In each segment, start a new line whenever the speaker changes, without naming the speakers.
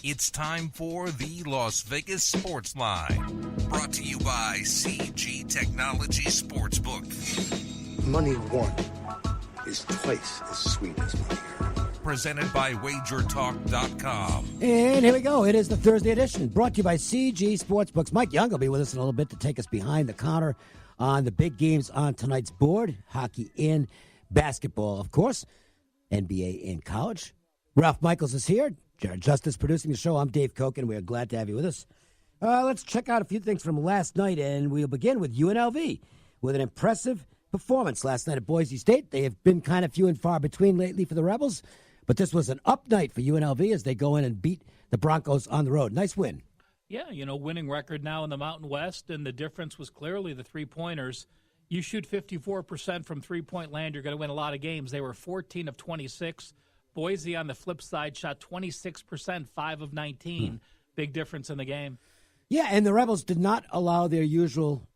It's time for the Las Vegas Sportsline, brought to you by CG Technology Sportsbook.
Money won is twice as sweet as money earned.
Presented by WagerTalk.com.
And here we go. It is the Thursday edition, brought to you by CG Sportsbooks. Mike Young will be with us in a little bit to take us behind the counter on the big games on tonight's board. Hockey and basketball, of course. NBA and college. Ralph Michaels is here. Jared Justice producing the show. I'm Dave Koken. We are glad to have you with us. Let's check out a few things from last night, and we'll begin with UNLV with an impressive performance last night at Boise State. They have been kind of few and far between lately for the Rebels, but this was an up night for UNLV as they go in and beat the Broncos on the road. Nice win.
Yeah, winning record now in the Mountain West, and the difference was clearly the three-pointers. You shoot 54% from three-point land, you're going to win a lot of games. They were 14 of 26. Boise, on the flip side, shot 26%, 5 of 19. Big difference in the game.
Yeah, and the Rebels did not allow their usual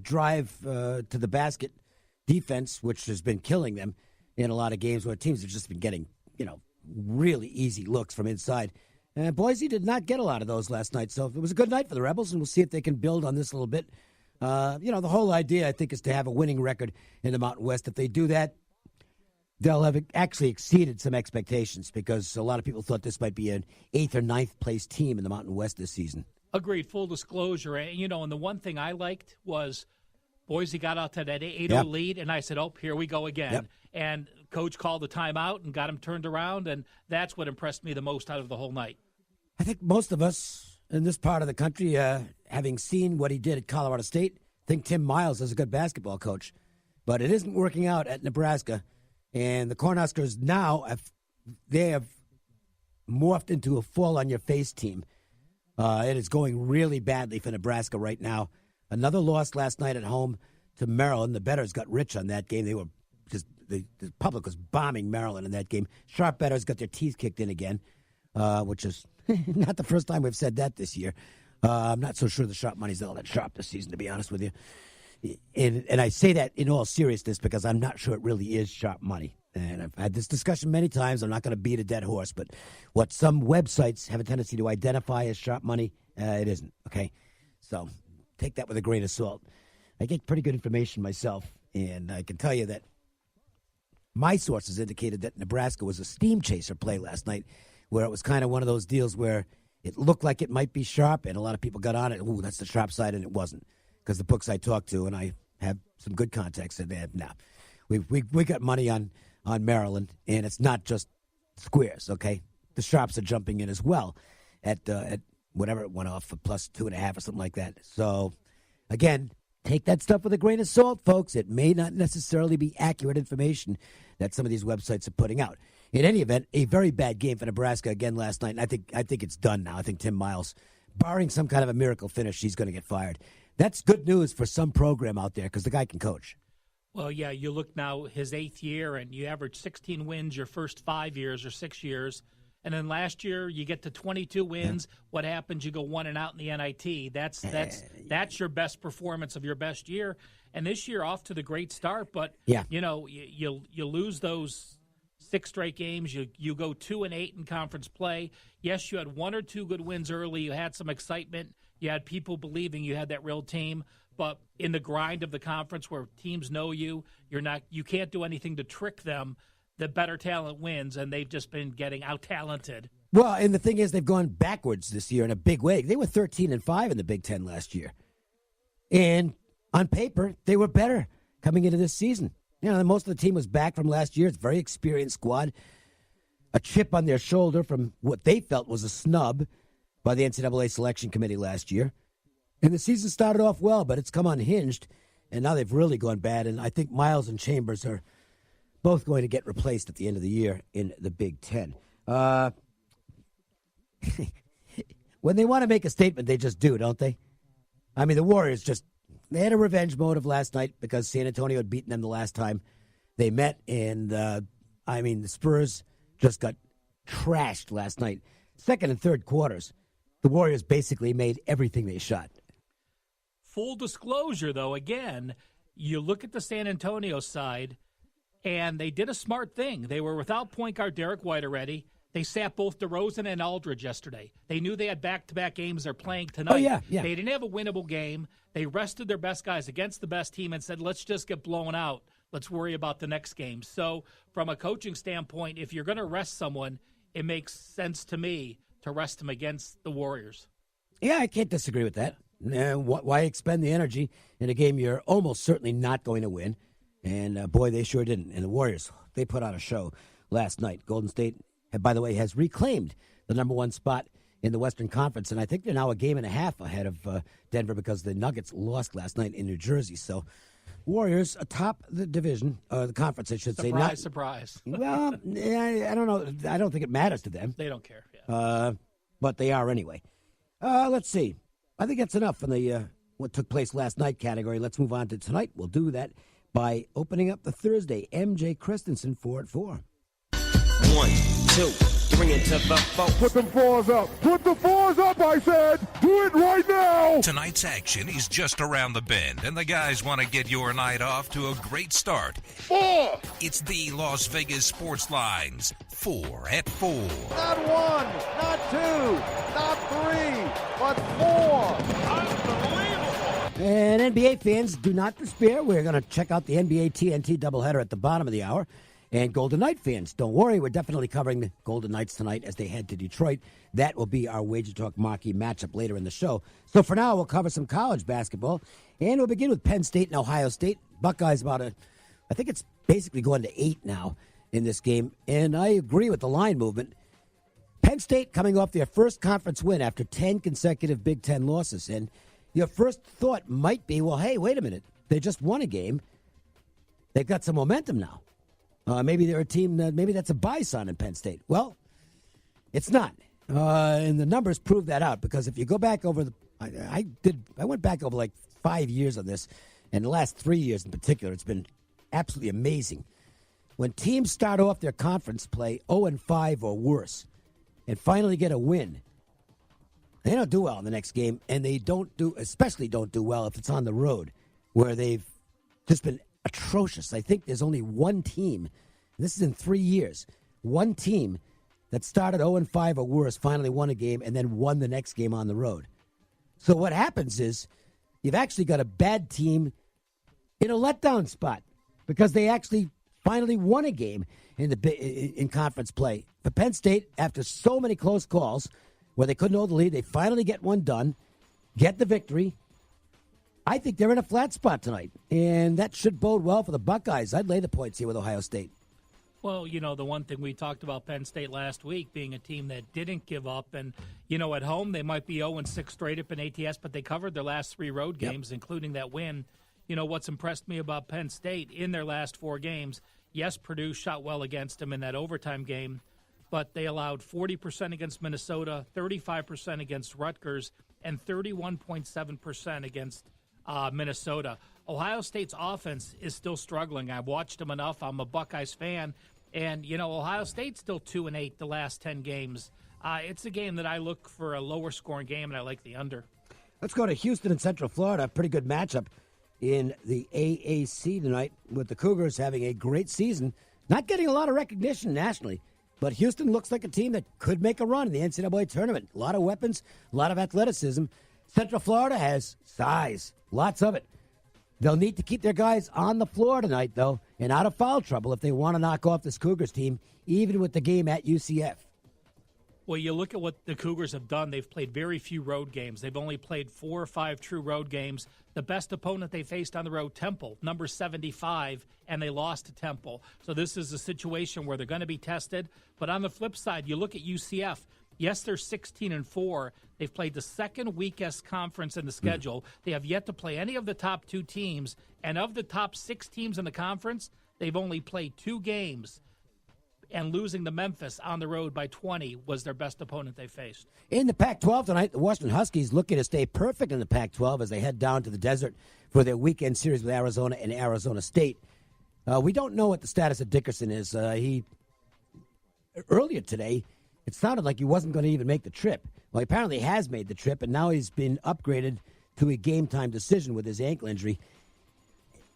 drive to the basket defense, which has been killing them in a lot of games where teams have just been getting, really easy looks from inside. And Boise did not get a lot of those last night, so it was a good night for the Rebels, and we'll see if they can build on this a little bit. The whole idea, I think, is to have a winning record in the Mountain West. If they do that, they'll have actually exceeded some expectations because a lot of people thought this might be an 8th or 9th place team in the Mountain West this season.
Agreed, full disclosure. And the one thing I liked was Boise got out to that 8-0 lead, and I said, here we go again.
Yep.
And Coach called the timeout and got him turned around, and that's what impressed me the most out of the whole night.
I think most of us in this part of the country, having seen what he did at Colorado State, think Tim Miles is a good basketball coach. But it isn't working out at Nebraska. And the Cornhuskers now, they have morphed into a fall-on-your-face team. It is going really badly for Nebraska right now. Another loss last night at home to Maryland. The bettors got rich on that game. They were just the public was bombing Maryland in that game. Sharp bettors got their teeth kicked in again, which is not the first time we've said that this year. I'm not so sure the sharp money's all that sharp this season, to be honest with you. And I say that in all seriousness because I'm not sure it really is sharp money. And I've had this discussion many times. I'm not going to beat a dead horse, but what some websites have a tendency to identify as sharp money, it isn't, okay? So take that with a grain of salt. I get pretty good information myself, and I can tell you that my sources indicated that Nebraska was a steam chaser play last night, where it was kind of one of those deals where it looked like it might be sharp, and a lot of people got on it. Ooh, that's the sharp side, and it wasn't. Because the books I talked to, and I have some good contacts, said, no, we got money on Maryland, and it's not just squares, okay? The sharps are jumping in as well at whatever it went off for plus 2.5 or something like that. So, again, take that stuff with a grain of salt, folks. It may not necessarily be accurate information that some of these websites are putting out. In any event, a very bad game for Nebraska again last night, and I think it's done now. I think Tim Miles, barring some kind of a miracle finish, he's going to get fired. That's good news for some program out there because the guy can coach.
Well, yeah, you look now his 8th year, and you average 16 wins your first 5 years or 6 years. And then last year you get to 22 wins. Yeah. What happens? You go 1 and out in the NIT. That's your best performance of your best year. And this year off to the great start, but you lose those 6 straight games. You go 2-8 in conference play. Yes, you had 1 or 2 good wins early. You had some excitement. You had people believing you had that real team. But in the grind of the conference where teams know you can't do anything to trick them. The better talent wins, and they've just been getting out-talented.
Well, and the thing is, they've gone backwards this year in a big way. They were 13-5 in the Big Ten last year. And on paper, they were better coming into this season. Most of the team was back from last year. It's a very experienced squad. A chip on their shoulder from what they felt was a snub by the NCAA selection committee last year. And the season started off well, but it's come unhinged, and now they've really gone bad. And I think Miles and Chambers are both going to get replaced at the end of the year in the Big Ten. When they want to make a statement, they just do, don't they? I mean, the Warriors they had a revenge motive last night because San Antonio had beaten them the last time they met. And, the Spurs just got trashed last night. Second and third quarters, the Warriors basically made everything they shot.
Full disclosure, though, again, you look at the San Antonio side, and they did a smart thing. They were without point guard Derek White already. They sat both DeRozan and Aldridge yesterday. They knew they had back-to-back games they're playing tonight.
Oh, yeah.
They didn't have a winnable game. They rested their best guys against the best team and said, let's just get blown out. Let's worry about the next game. So from a coaching standpoint, if you're going to rest someone, it makes sense to me to rest them against the Warriors.
Yeah, I can't disagree with that. Why expend the energy in a game you're almost certainly not going to win? And, boy, they sure didn't. And the Warriors, they put on a show last night. Golden State, by the way, has reclaimed the number one spot in the Western Conference. And I think they're now a game and a half ahead of Denver because the Nuggets lost last night in New Jersey. So Warriors atop the division, the conference, I should say.
Surprise.
Well, I don't know. I don't think it matters to them.
They don't care. Yeah.
But they are anyway. Let's see. I think that's enough in the what took place last night category. Let's move on to tonight. We'll do that by opening up the Thursday. MJ Christensen 4 at 4.
1, 2, 3 into the 4.
Put them fours up. Put the fours up, I said. Do it right now.
Tonight's action is just around the bend, and the guys want to get your night off to a great start.
4.
It's the Las Vegas Sportsline's 4 at 4.
Not 1, not 2, not 3, but 4. Unbelievable.
And NBA fans, do not despair. We're going to check out the NBA TNT doubleheader at the bottom of the hour. And Golden Knight fans, don't worry. We're definitely covering the Golden Knights tonight as they head to Detroit. That will be our Wager Talk marquee matchup later in the show. So for now, we'll cover some college basketball. And we'll begin with Penn State and Ohio State. Buckeyes I think it's basically going to 8 now in this game. And I agree with the line movement. Penn State coming off their first conference win after 10 consecutive Big Ten losses. And your first thought might be, well, hey, wait a minute. They just won a game. They've got some momentum now. Maybe they're a team that maybe that's a buy sign in Penn State. Well, it's not. And the numbers prove that out because if you go back over I went back over like 5 years on this, and the last 3 years in particular, it's been absolutely amazing. When teams start off their conference play 0-5 or worse and finally get a win, they don't do well in the next game, and they especially don't do well if it's on the road where they've just been atrocious. I think there's only one team, this is in 3 years, one team that started 0-5 or worse, finally won a game, and then won the next game on the road. So what happens is you've actually got a bad team in a letdown spot because they actually finally won a game in conference play. For Penn State, after so many close calls where they couldn't hold the lead, they finally get one done, get the victory. I think they're in a flat spot tonight, and that should bode well for the Buckeyes. I'd lay the points here with Ohio State.
Well, the one thing we talked about Penn State last week being a team that didn't give up. And, at home they might be 0-6 straight up in ATS, but they covered their last 3 road games, including that win. What's impressed me about Penn State in their last 4 games, yes, Purdue shot well against them in that overtime game, but they allowed 40% against Minnesota, 35% against Rutgers, and 31.7% against Minnesota. Ohio State's offense is still struggling. I've watched them enough. I'm a Buckeyes fan. And, Ohio State's still 2-8 the last 10 games. It's a game that I look for a lower scoring game, and I like the under.
Let's go to Houston and Central Florida. Pretty good matchup in the AAC tonight with the Cougars having a great season. Not getting a lot of recognition nationally, but Houston looks like a team that could make a run in the NCAA tournament. A lot of weapons, a lot of athleticism. Central Florida has size, lots of it. They'll need to keep their guys on the floor tonight, though, and out of foul trouble if they want to knock off this Cougars team, even with the game at UCF.
Well, you look at what the Cougars have done. They've played very few road games. They've only played 4 or 5 true road games. The best opponent they faced on the road, Temple, number 75, and they lost to Temple. So this is a situation where they're going to be tested. But on the flip side, you look at UCF. Yes, they're 16-4. They've played the second weakest conference in the schedule. They have yet to play any of the top 2 teams. And of the top 6 teams in the conference, they've only played 2 games. And losing to Memphis on the road by 20 was their best opponent they faced.
In the Pac-12 tonight, the Washington Huskies looking to stay perfect in the Pac-12 as they head down to the desert for their weekend series with Arizona and Arizona State. We don't know what the status of Dickerson is. Earlier today, it sounded like he wasn't going to even make the trip. Well, he apparently has made the trip, and now he's been upgraded to a game-time decision with his ankle injury.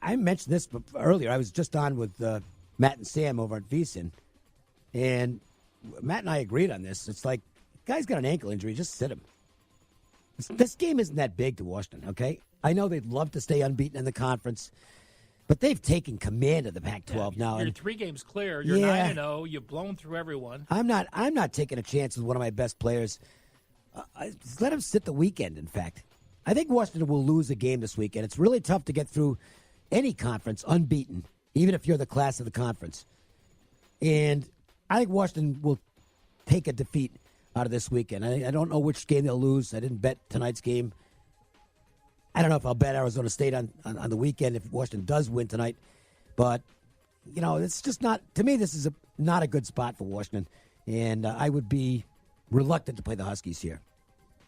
I mentioned this earlier. I was just on with Matt and Sam over at VSiN, and Matt and I agreed on this. It's like, guy's got an ankle injury. Just sit him. This game isn't that big to Washington, okay? I know they'd love to stay unbeaten in the conference, but they've taken command of the Pac-12 now.
You're 3 games clear. You're 9-0. You've blown through everyone.
I'm not taking a chance with one of my best players. Let him sit the weekend, in fact. I think Washington will lose a game this weekend. It's really tough to get through any conference unbeaten, even if you're the class of the conference. And I think Washington will take a defeat out of this weekend. I don't know which game they'll lose. I didn't bet tonight's game. I don't know if I'll bet Arizona State on the weekend if Washington does win tonight. But, it's just not, to me, this is not a good spot for Washington. And I would be reluctant to play the Huskies here.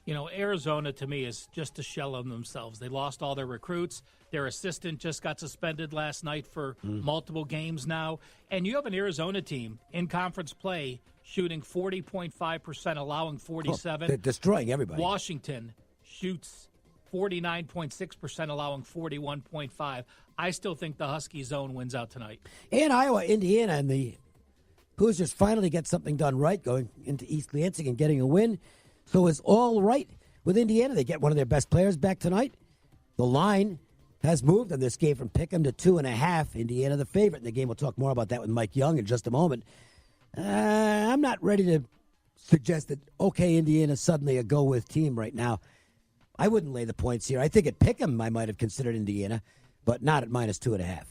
Arizona, to me, is just a shell of themselves. They lost all their recruits. Their assistant just got suspended last night for multiple games now. And you have an Arizona team in conference play shooting 40.5%, allowing 47.
They're destroying everybody.
Washington shoots 49.6%, allowing 41.5. I still think the Husky zone wins out tonight.
And Iowa, Indiana, and the Hoosiers finally get something done right, going into East Lansing and getting a win. So it's all right with Indiana. They get one of their best players back tonight. The line has moved in this game from Pick'em to 2.5. Indiana the favorite in the game. We'll talk more about that with Mike Young in just a moment. I'm not ready to suggest that, Indiana's suddenly a go-with team right now. I wouldn't lay the points here. I think at Pick'em I might have considered Indiana, but not at -2.5.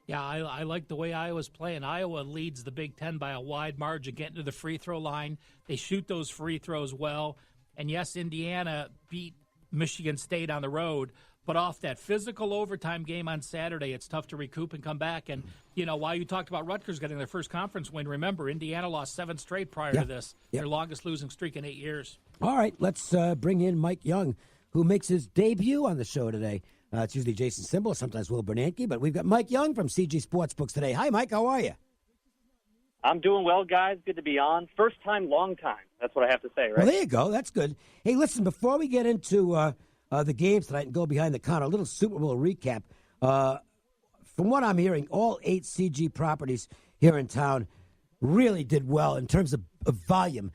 Yeah, I like the way Iowa's playing. Iowa leads the Big Ten by a wide margin, getting to the free throw line. They shoot those free throws well. And, yes, Indiana beat Michigan State on the road. But off that physical overtime game on Saturday, it's tough to recoup and come back. And, while you talked about Rutgers getting their first conference win, remember, Indiana lost 7 straight prior to this, their longest losing streak in 8 years. All
right, let's bring in Mike Young, who makes his debut on the show today. It's usually Jason Simbel, sometimes Will Bernanke, but we've got Mike Young from CG Sportsbooks today. Hi, Mike. How are you?
I'm doing well, guys. Good to be on. First time, long time. That's what I have to say, right?
Well, there you go. That's good. Hey, listen, before we get into the games tonight and go behind the counter, a little Super Bowl recap. From what I'm hearing, all 8 CG properties here in town really did well in terms of volume,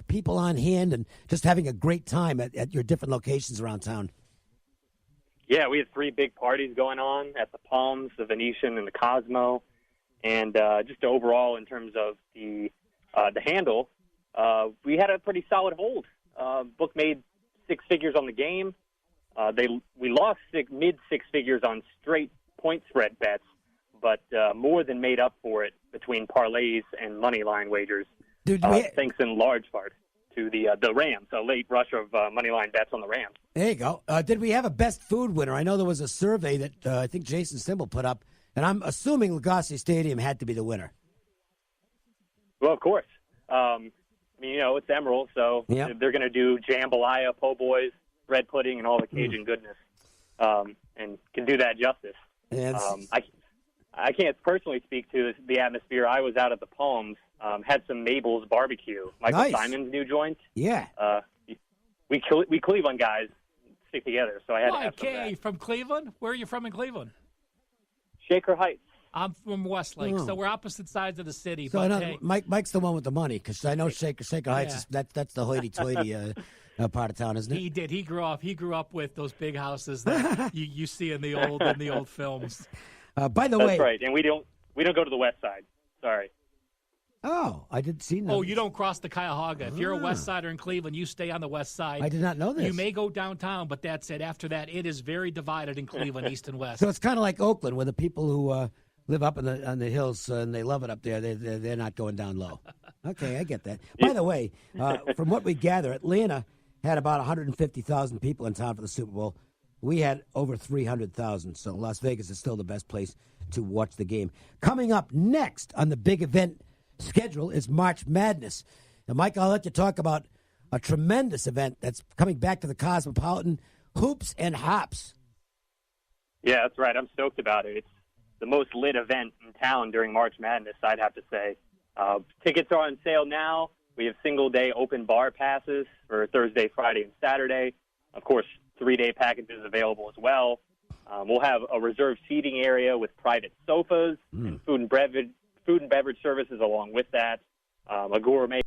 people on hand, and just having a great time at your different locations around town.
Yeah, we had 3 big parties going on at the Palms, the Venetian, and the Cosmo. And just overall, in terms of the handle, we had a pretty solid hold. Book made 6 figures on the game. We lost mid-6 figures on straight point spread bets, but more than made up for it between parlays and money line wagers. Thanks in large part to the Rams, a late rush of money line bets on the Rams.
There you go. Did we have a best food winner? I know there was a survey that I think Jason Simbel put up, and I'm assuming Lagasse Stadium had to be the winner.
Well, of course. It's Emerald, so they're going to do jambalaya, po' boys, bread pudding, and all the Cajun goodness, and can do that justice. I can't personally speak to the atmosphere. I was out at the Palms, had some Mabel's barbecue, Michael Simon's new joint.
Yeah.
We Cleveland guys stick together, so I had to have some of that.
From Cleveland? Where are you from in Cleveland?
Shaker Heights.
I'm from Westlake, so we're opposite sides of the city.
So Mike's the one with the money, because I know Shaker Heights, that's the hoity-toity part of town, isn't it?
He did. He grew up with those big houses that you see in the old films.
By the way,
that's right, and we don't go to the west side. Sorry.
Oh, I didn't see that.
Oh, you don't cross the Cuyahoga. If you're a West Sider in Cleveland, you stay on the west side.
I did not know this.
You may go downtown, but that's it. After that, it is very divided in Cleveland, east and west.
So it's kind of like Oakland, where the people who live up on the hills and they love it up there, they're not going down low. Okay, I get that. By the way, from what we gather, Atlanta had about 150,000 people in town for the Super Bowl. We had over 300,000, so Las Vegas is still the best place to watch the game. Coming up next on the big event schedule is March Madness. Now, Mike, I'll let you talk about a tremendous event that's coming back to the Cosmopolitan, Hoops and Hops.
Yeah, that's right. I'm stoked about it. It's the most lit event in town during March Madness, I'd have to say. Tickets are on sale now. We have single-day open bar passes for Thursday, Friday, and Saturday. Of course, 3-day packages available as well. We'll have a reserved seating area with private sofas and food and beverage services along with that. a gourmet